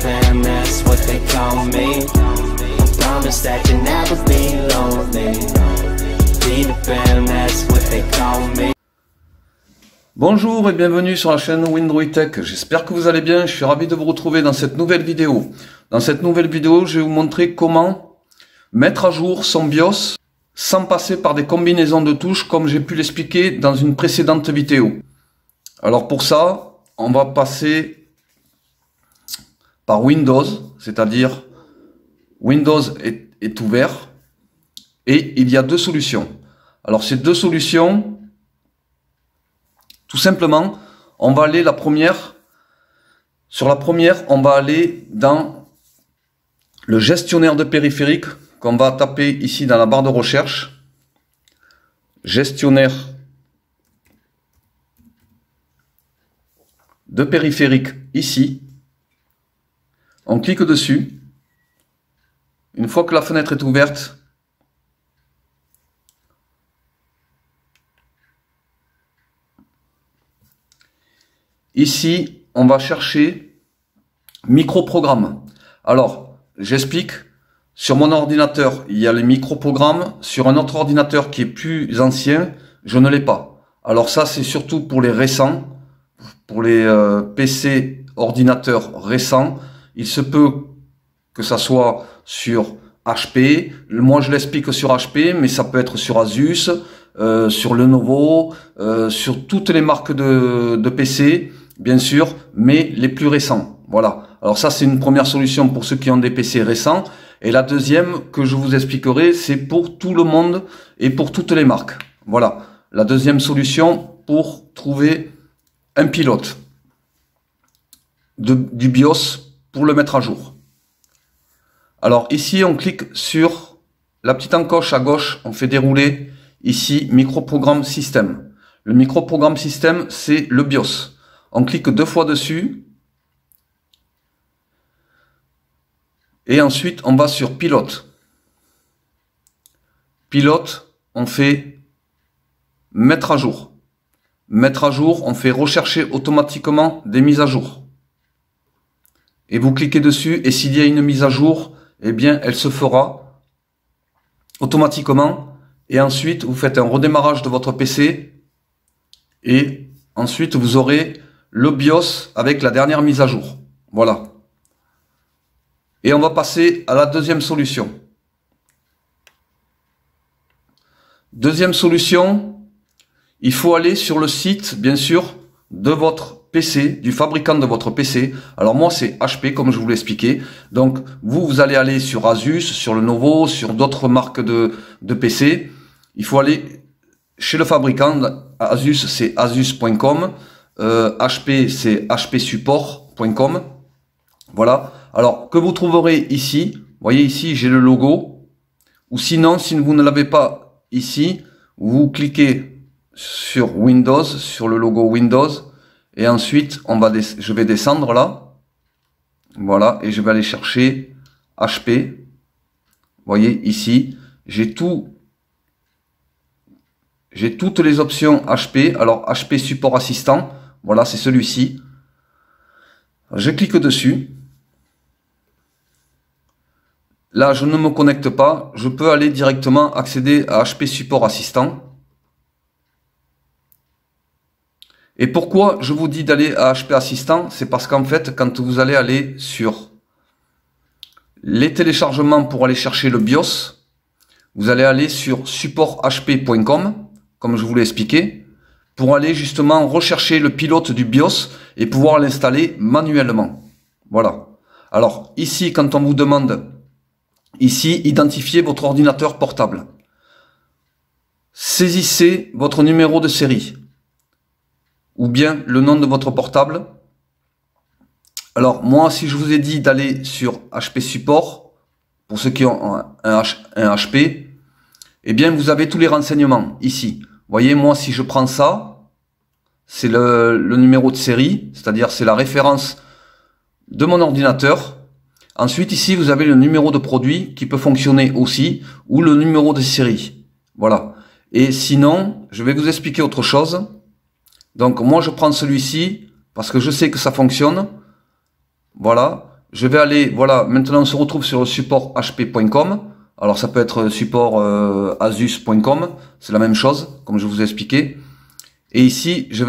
fam, that's what they call me. I promise that you'll never be lonely. Be the fam, that's what they call me. Bonjour et bienvenue sur la chaîne Windroid Tech. J'espère que vous allez bien. Je suis ravi de vous retrouver dans cette nouvelle vidéo. Dans cette nouvelle vidéo, je vais vous montrer comment mettre à jour son BIOS sans passer par des combinaisons de touches comme j'ai pu l'expliquer dans une précédente vidéo. Alors pour ça, on va passer par Windows, c'est-à-dire Windows est ouvert et il y a deux solutions. Alors ces deux solutions, tout simplement, on va aller sur la première, on va aller dans le gestionnaire de périphériques qu'on va taper ici dans la barre de recherche. Gestionnaire de périphériques ici. On clique dessus. Une fois que la fenêtre est ouverte, ici, on va chercher microprogrammes. Alors, j'explique. Sur mon ordinateur, il y a les microprogrammes. Sur un autre ordinateur qui est plus ancien, je ne l'ai pas. Alors ça, c'est surtout pour les récents, pour les PC ordinateurs récents. Il se peut que ça soit sur HP. Moi, je l'explique sur HP, mais ça peut être sur Asus, sur Lenovo, sur toutes les marques de PC, bien sûr, mais les plus récents. Voilà. Alors ça, c'est une première solution pour ceux qui ont des PC récents. Et la deuxième que je vous expliquerai, c'est pour tout le monde et pour toutes les marques. Voilà. La deuxième solution pour trouver un pilote du BIOS pour le mettre à jour. Alors ici, on clique sur la petite encoche à gauche. On fait dérouler ici microprogramme système. Le microprogramme système, c'est le BIOS. On clique deux fois dessus. Et ensuite, on va sur pilote. Pilote, on fait mettre à jour. Mettre à jour, on fait rechercher automatiquement des mises à jour. Et vous cliquez dessus et s'il y a une mise à jour, eh bien, elle se fera automatiquement. Et ensuite, vous faites un redémarrage de votre PC. Et ensuite, vous aurez le BIOS avec la dernière mise à jour. Voilà. Et on va passer à la deuxième solution. Deuxième solution, il faut aller sur le site, bien sûr, de votre PC, du fabricant de votre PC. Alors moi, c'est HP, comme je vous l'ai expliqué. Donc, vous allez aller sur Asus, sur Lenovo, sur d'autres marques de PC. Il faut aller chez le fabricant. Asus, c'est asus.com. HP, c'est hpsupport.com. Voilà. Alors, que vous trouverez ici, vous voyez ici, j'ai le logo. Ou sinon, si vous ne l'avez pas ici, vous cliquez sur Windows, sur le logo Windows. Et ensuite, je vais descendre là. Voilà. Et je vais aller chercher HP. Vous voyez ici, j'ai toutes les options HP. Alors, HP Support Assistant. Voilà, c'est celui-ci. Je clique dessus. Là, je ne me connecte pas. Je peux aller directement accéder à HP Support Assistant. Et pourquoi je vous dis d'aller à HP Assistant? C'est parce qu'en fait, quand vous allez aller sur les téléchargements pour aller chercher le BIOS, vous allez aller sur supporthp.com, comme je vous l'ai expliqué, pour aller justement rechercher le pilote du BIOS et pouvoir l'installer manuellement. Voilà. Alors, ici, quand on vous demande... Ici, identifiez votre ordinateur portable. Saisissez votre numéro de série ou bien le nom de votre portable. Alors, moi, si je vous ai dit d'aller sur HP Support, pour ceux qui ont un HP, eh bien, vous avez tous les renseignements ici. Vous voyez, moi, si je prends ça, c'est le numéro de série, c'est-à-dire c'est la référence de mon ordinateur. Ensuite, ici, vous avez le numéro de produit qui peut fonctionner aussi, ou le numéro de série. Voilà. Et sinon, je vais vous expliquer autre chose. Donc, moi, je prends celui-ci parce que je sais que ça fonctionne. Voilà. je vais aller, voilà, maintenant on se retrouve sur le support hp.com. Alors ça peut être support asus.com, c'est la même chose, comme je vous ai expliqué. Et ici, je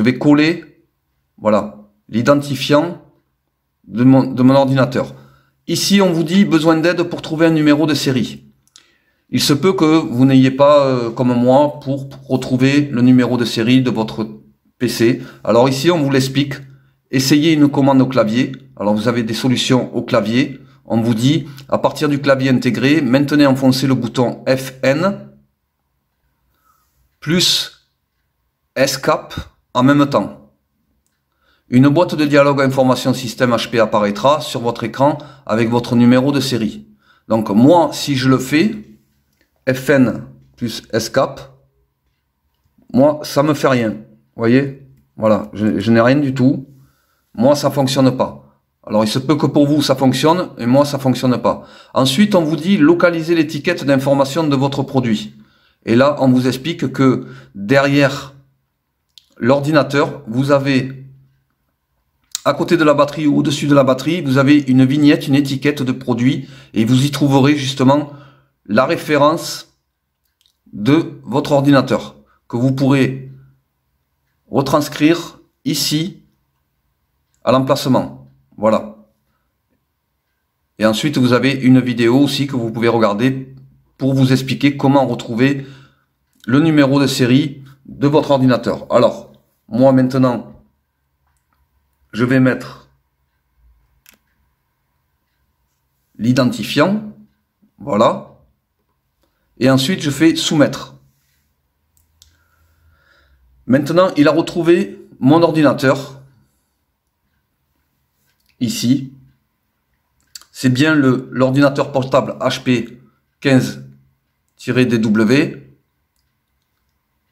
vais coller, voilà, l'identifiant de mon ordinateur. Ici, on vous dit besoin d'aide pour trouver un numéro de série. Il se peut que vous n'ayez pas, comme moi, pour retrouver le numéro de série de votre PC. Alors ici, on vous l'explique. Essayez une commande au clavier. Alors vous avez des solutions au clavier. On vous dit, à partir du clavier intégré, maintenez enfoncé le bouton FN plus Escape en même temps. Une boîte de dialogue information système HP apparaîtra sur votre écran avec votre numéro de série. Donc moi, si je le fais, FN plus Escape, moi, ça me fait rien. Vous voyez? Voilà, je n'ai rien du tout. Moi, ça fonctionne pas. Alors, il se peut que pour vous, ça fonctionne, et moi, ça fonctionne pas. Ensuite, on vous dit localiser l'étiquette d'information de votre produit. Et là, on vous explique que derrière l'ordinateur, vous avez, à côté de la batterie ou au-dessus de la batterie, vous avez une vignette, une étiquette de produit, et vous y trouverez justement la référence de votre ordinateur, que vous pourrez retranscrire ici à l'emplacement. Voilà. Et ensuite, vous avez une vidéo aussi que vous pouvez regarder pour vous expliquer comment retrouver le numéro de série de votre ordinateur. Alors, moi maintenant, je vais mettre l'identifiant. Voilà. Et ensuite, je fais soumettre. Maintenant, il a retrouvé mon ordinateur. Ici, c'est bien l'ordinateur portable HP 15-DW.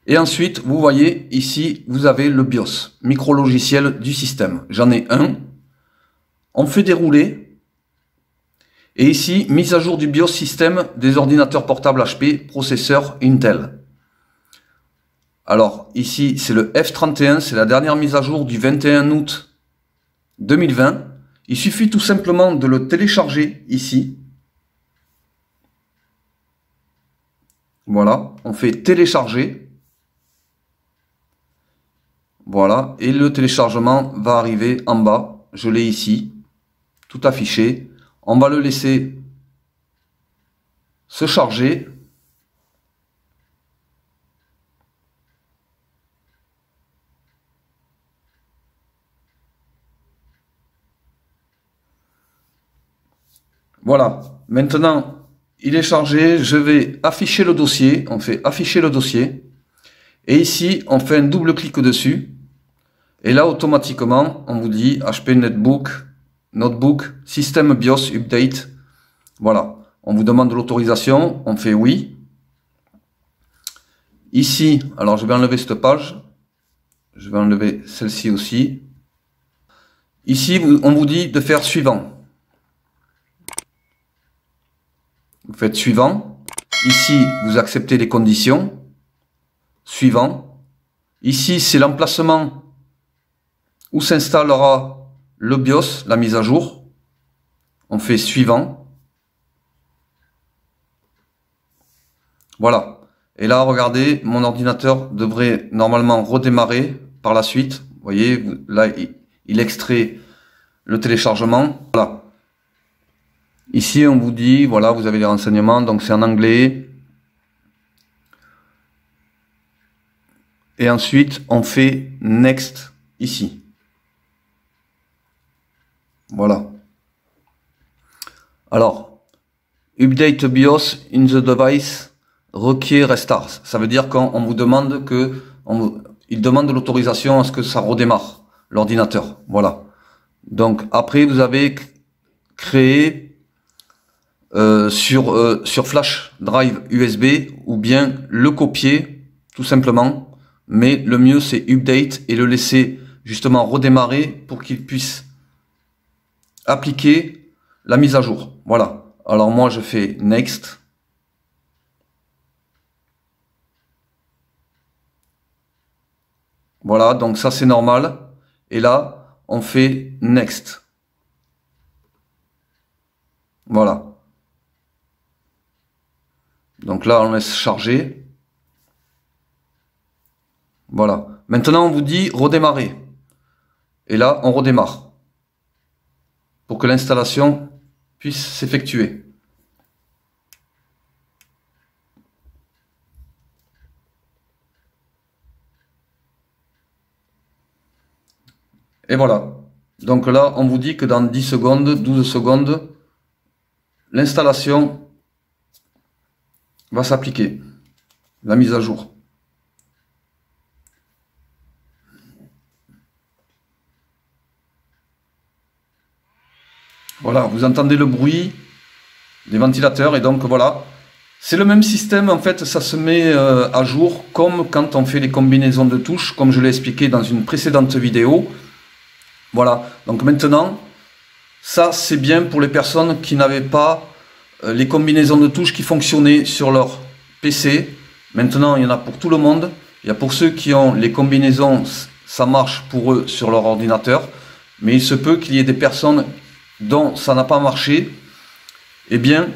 Et ensuite, vous voyez ici, vous avez le BIOS, micro-logiciel du système. J'en ai un. On fait dérouler. Et ici, mise à jour du BIOS système des ordinateurs portables HP, processeur Intel. Alors, ici, c'est le F31, c'est la dernière mise à jour du 21 août 2020. Il suffit tout simplement de le télécharger ici. Voilà, on fait télécharger. Voilà, et le téléchargement va arriver en bas. Je l'ai ici, tout affiché. On va le laisser se charger. Voilà, maintenant il est chargé, je vais afficher le dossier, on fait afficher le dossier, et ici on fait un double clic dessus, et là automatiquement on vous dit HP Notebook, System BIOS Update, voilà, on vous demande l'autorisation, on fait oui. Ici, alors je vais enlever cette page, je vais enlever celle-ci aussi. Ici on vous dit de faire suivant. Vous faites suivant. Ici, vous acceptez les conditions. Suivant. Ici, c'est l'emplacement où s'installera le BIOS, la mise à jour. On fait suivant. Voilà. Et là, regardez, mon ordinateur devrait normalement redémarrer par la suite. Vous voyez, là, il extrait le téléchargement. Voilà. Ici, on vous dit, voilà, vous avez les renseignements, donc c'est en anglais. Et ensuite, on fait Next, ici. Voilà. Alors, Update BIOS in the device requiert restart. Ça veut dire qu'on vous demande que, il demande l'autorisation à ce que ça redémarre, l'ordinateur. Voilà. Donc, après, vous avez créé sur flash drive USB ou bien le copier tout simplement, mais le mieux c'est update et le laisser justement redémarrer pour qu'il puisse appliquer la mise à jour. Voilà, alors moi je fais next. Voilà, donc ça c'est normal, et là on fait Next. Voilà. Donc là, on laisse charger. Voilà. Maintenant, on vous dit redémarrer. Et là, on redémarre. Pour que l'installation puisse s'effectuer. Et voilà. Donc là, on vous dit que dans 10 secondes, 12 secondes, l'installation va s'appliquer. La mise à jour. Voilà, vous entendez le bruit des ventilateurs et donc voilà. C'est le même système, en fait, ça se met à jour comme quand on fait les combinaisons de touches, comme je l'ai expliqué dans une précédente vidéo. Voilà, donc maintenant, ça c'est bien pour les personnes qui n'avaient pas les combinaisons de touches qui fonctionnaient sur leur PC. Maintenant, il y en a pour tout le monde. Il y a pour ceux qui ont les combinaisons, ça marche pour eux sur leur ordinateur. Mais il se peut qu'il y ait des personnes dont ça n'a pas marché. Eh bien,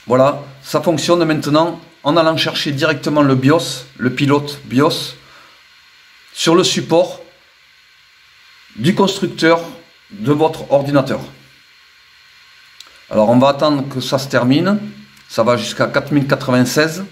voilà, ça fonctionne maintenant en allant chercher directement le BIOS, le pilote BIOS, sur le support du constructeur de votre ordinateur. Alors on va attendre que ça se termine. Ça va jusqu'à 4096.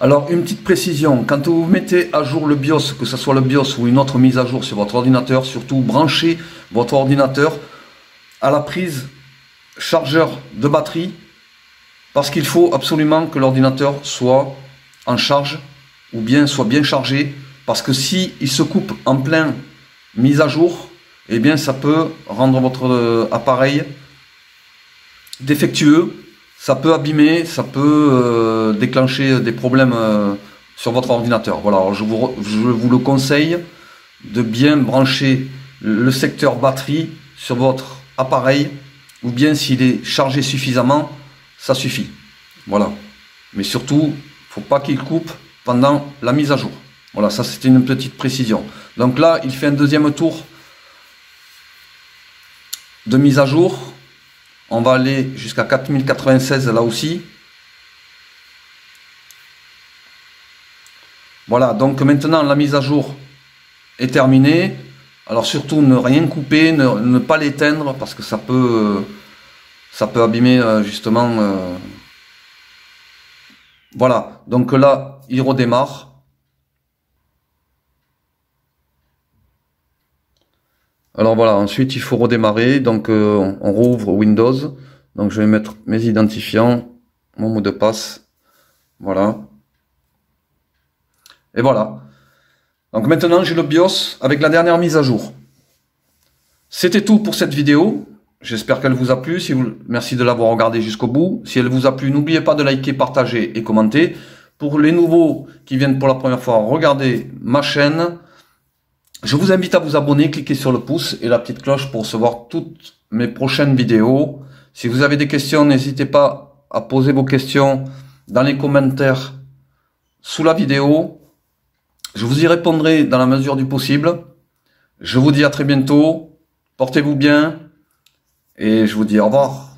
Alors une petite précision, quand vous mettez à jour le BIOS, que ce soit le BIOS ou une autre mise à jour sur votre ordinateur, surtout branchez votre ordinateur à la prise chargeur de batterie, parce qu'il faut absolument que l'ordinateur soit en charge ou bien soit bien chargé, parce que si il se coupe en plein mise à jour, eh bien ça peut rendre votre appareil défectueux. Ça peut abîmer, ça peut déclencher des problèmes sur votre ordinateur. Voilà, alors je vous le conseille de bien brancher le secteur batterie sur votre appareil, ou bien s'il est chargé suffisamment, ça suffit. Voilà. Mais surtout, faut pas qu'il coupe pendant la mise à jour. Voilà, ça c'était une petite précision. Donc là, il fait un deuxième tour de mise à jour. On va aller jusqu'à 4096 là aussi. Voilà, donc maintenant la mise à jour est terminée. Alors surtout ne rien couper, ne pas l'éteindre parce que ça peut abîmer justement. Voilà, donc là il redémarre. Alors voilà, ensuite il faut redémarrer, donc on rouvre Windows, donc je vais mettre mes identifiants, mon mot de passe, voilà. Et voilà. Donc maintenant j'ai le BIOS avec la dernière mise à jour. C'était tout pour cette vidéo, j'espère qu'elle vous a plu, merci de l'avoir regardé jusqu'au bout. Si elle vous a plu, n'oubliez pas de liker, partager et commenter. Pour les nouveaux qui viennent pour la première fois, regardez ma chaîne. Je vous invite à vous abonner, cliquez sur le pouce et la petite cloche pour recevoir toutes mes prochaines vidéos. Si vous avez des questions, n'hésitez pas à poser vos questions dans les commentaires sous la vidéo. Je vous y répondrai dans la mesure du possible. Je vous dis à très bientôt, portez-vous bien et je vous dis au revoir.